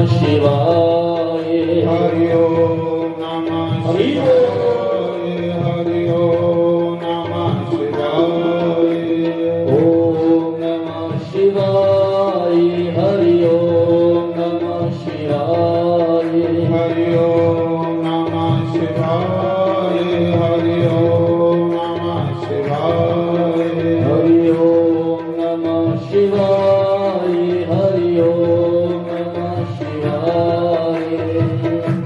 शिवाय हरि ओम नमः शिवाय हरि ओम नमः शिवाय ओम नमः शिवाय हरि ओम नमः शिवाय हरि ओम नमः शिवाय हरि ओम नमः शिवाय हरि ओम नमः शिवाय हरि ओम नमः शिवाय हरि ओम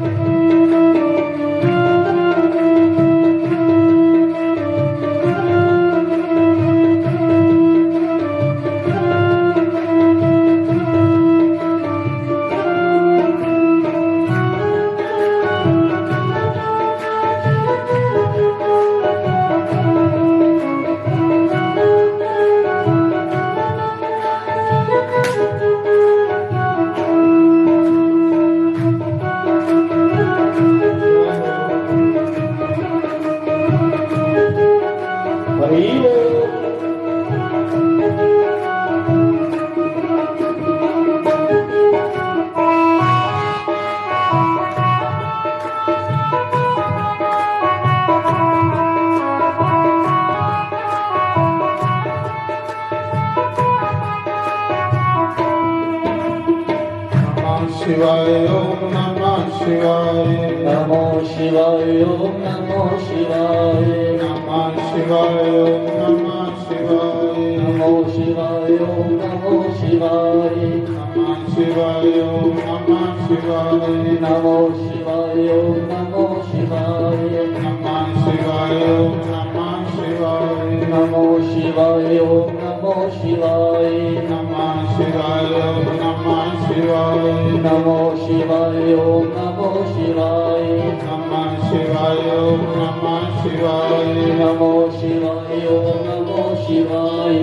शिवाय ओम नमः शिवाय नमो शिवाय ओम नमो शिवाय नमः शिवाय ओम नमः शिवाय नमो शिवाय ओम नमो शिवाय नमः शिवाय ओम नमः शिवाय नमो शिवाय ओम नमो शिवाय नमः शिवाय ओम नमः शिवाय नमो शिवाय ओम नमो शिवाय नमः शिवाय ओम नमः शिवाय नमो शिवाय ओम नमो शिवाय नमः शिवाय ओम नमः शिवाय नमो शिवाय ओम नमो शिवाय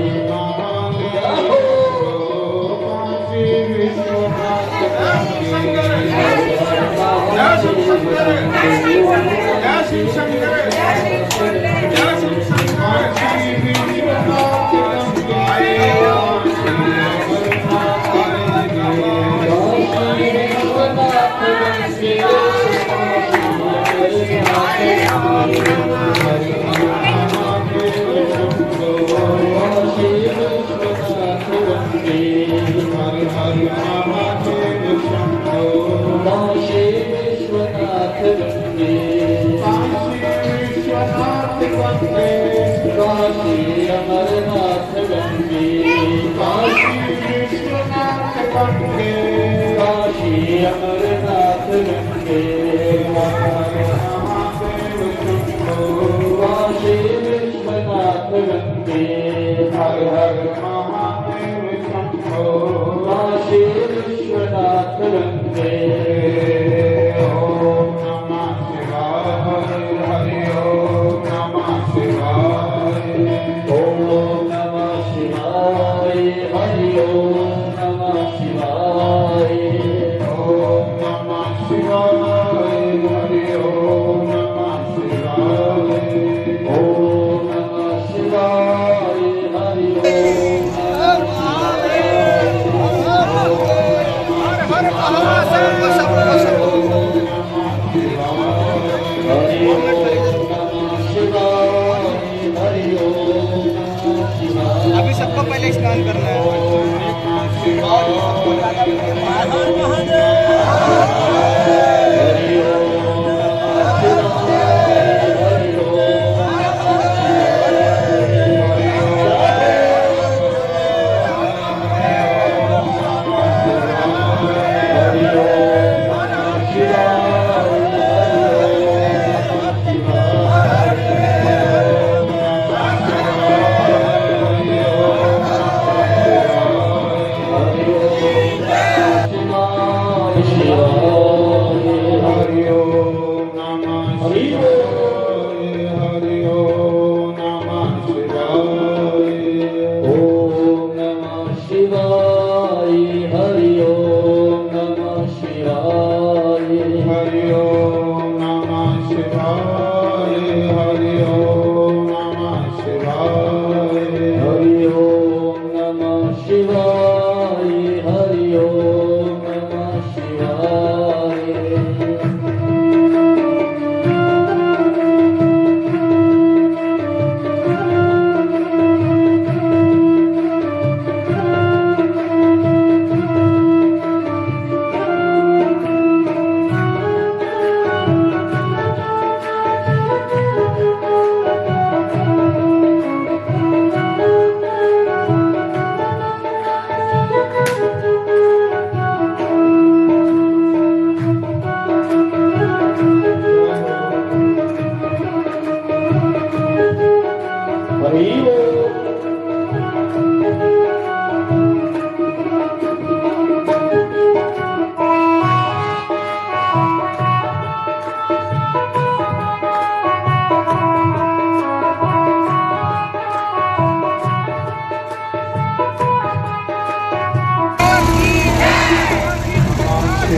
काशी अमरनाथ गंगे काशी अमरनाथ गंगे काशी विश्वनाथ गंगे हर हर महादेव शंभो काशी विश्वनाथ गंगे ओम नमः शिवाय हरि ओम नमः शिवाय ओम नमः शिवाय हरि ओम नमः शिवाय ओम नमः शिवाय हरि ओम नमः शिवाय ओम नमः शिवाय हरि ओम अभी सबको पहले स्नान करना है। शिवाय हरि ओम नमः शिवाय।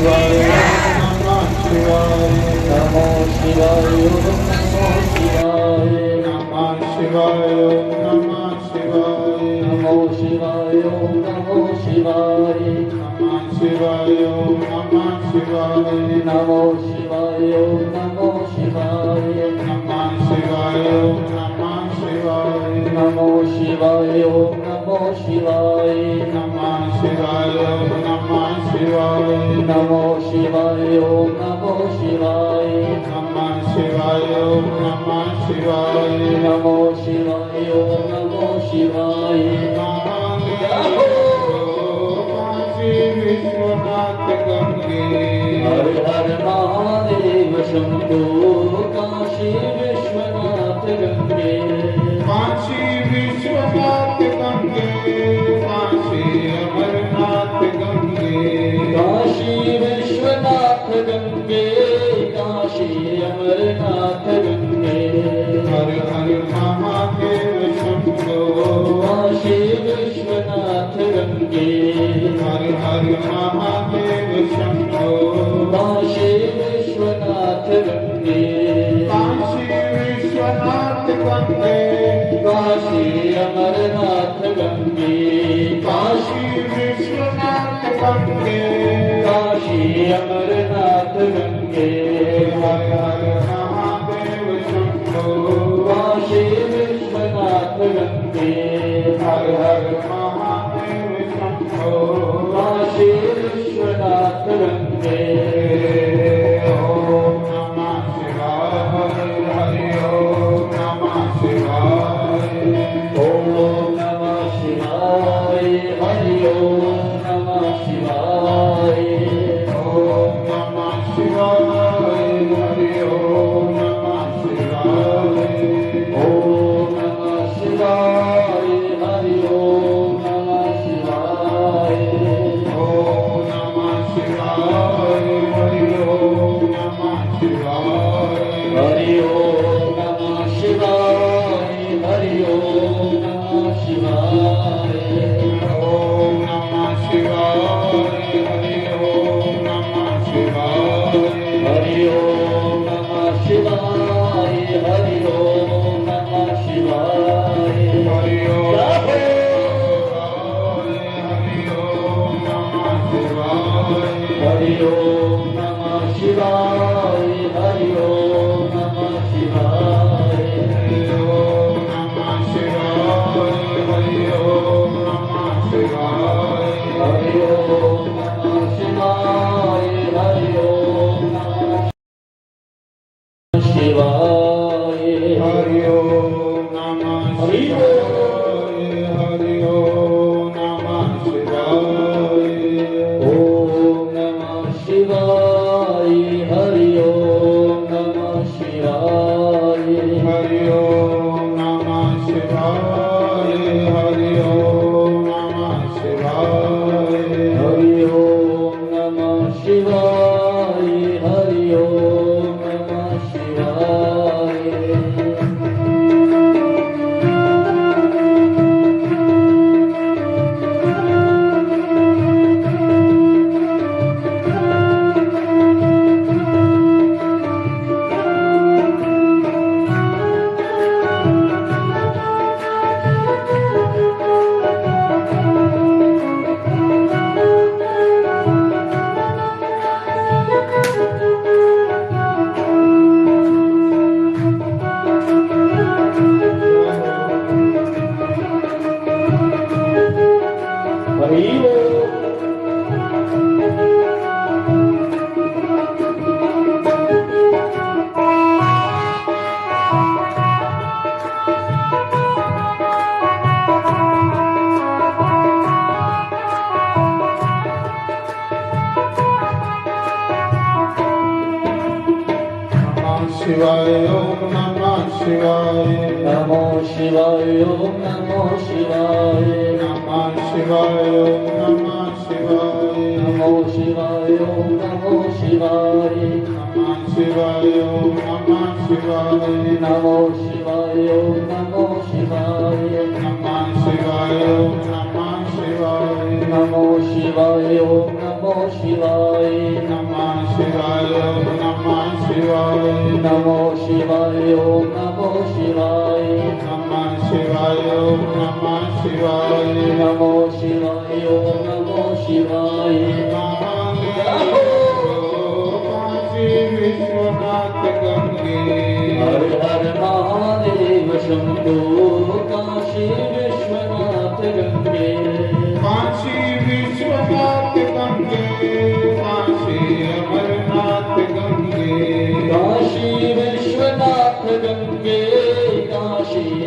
शिवाय नमः शिवाय नमो शिवाय नमो शिवाय नमः शिवाय नमः शिवाय नमो शिवाय नमो शिवाय नमः शिवाय नमः शिवाय नमो शिवाय नमो शिवाय नमः शिवाय नमः शिवाय नमो शिवाय नमो शिवाय नमः शिवाय नमः शिवाय नमो शिवाय नमो शिवाय नमः शिवाय नमः शिवाय नमो शिवाय नमो शिवाय काशी विश्वनाथ गंगे हर हर महादेव शंभो काशी विश्वनाथ गंगे काशी विश्वनाथ गंगे काशी अमरनाथ गंगे काशी विश्वनाथ गंगे काशी अमरनाथ गंगे हर हर महादेव शंभो काशी विश्वनाथ गंगे हर हर महादेव शंभो काशी विश्वनाथ गंगे काशी विश्वनाथ गंगे काशी अमरनाथ गंगे काशी विश्वनाथ गंगे काशी अमरनाथ गंगे हर हर महादेव शंभो काशी विश्वनाथ गंगे हर हर महादेव शंभो काशी विश्वनाथ गंगे ओम नमः शिवाय हरि ओम नमः शिवाय ओम नमः शिवाय हरि ओम नमः शिवाय ओम नमः शिवाय हरि ओम नमः शिवाय ओम नमः शिवाय हरि ओम नमः शिवाय ओम नमः शिवाय हरि ओम नमः शिवाय हरि ओम नमः शिवाय हरि ओम नमः शिवाय ओम नमः शिवाय हरि ओम नमः शिवाय हरि ओम नमः शिवाय हरि ओम नमः शिवाय हरि ओम हरि ओम नमः शिवाय हरि ओम नमः शिवाय हरि ओम नमः शिवाय हरि ओम नमः शिवाय हरि ओम नमः शिवाय हरि ओम नमः शिवाय हरि ओम नमः शिवाय हरि ओम नमः शिवाय हरि ओम नमः शिवाय ओम नमः शिवाय हरि ओम नमः शिवाय हरि ओम नमः शिवाय हरि ओम नमः शिवाय हरि ओम नमः शिवाय हरि ओम नमः शिवाय हरि ओम नमः शिवाय ओम नमः शिवाय नमो शिवाय ओम नमो शिवाय नमः शिवाय ओम नमः शिवाय नमो शिवाय ओम नमो शिवाय नमः शिवाय ओम नमः शिवाय नमो शिवाय ओम नमो शिवाय नमः शिवाय ओम नमः शिवाय नमो शिवाय ओम नमो नमो शिवाय नमः शिवाय नमः शिवाय नमो शिवाय ओम नमो शिवाय नमः शिवाय नमः शिवाय नमो शिवाय ओम नमो शिवाय काशी विश्वनाथ गंगे हर हर महादेव शंभो काशी विश्वनाथ गंगे काशी विश्वनाथ गंगे काशी अमरनाथ गंगे काशी विश्वनाथ गंगे काशी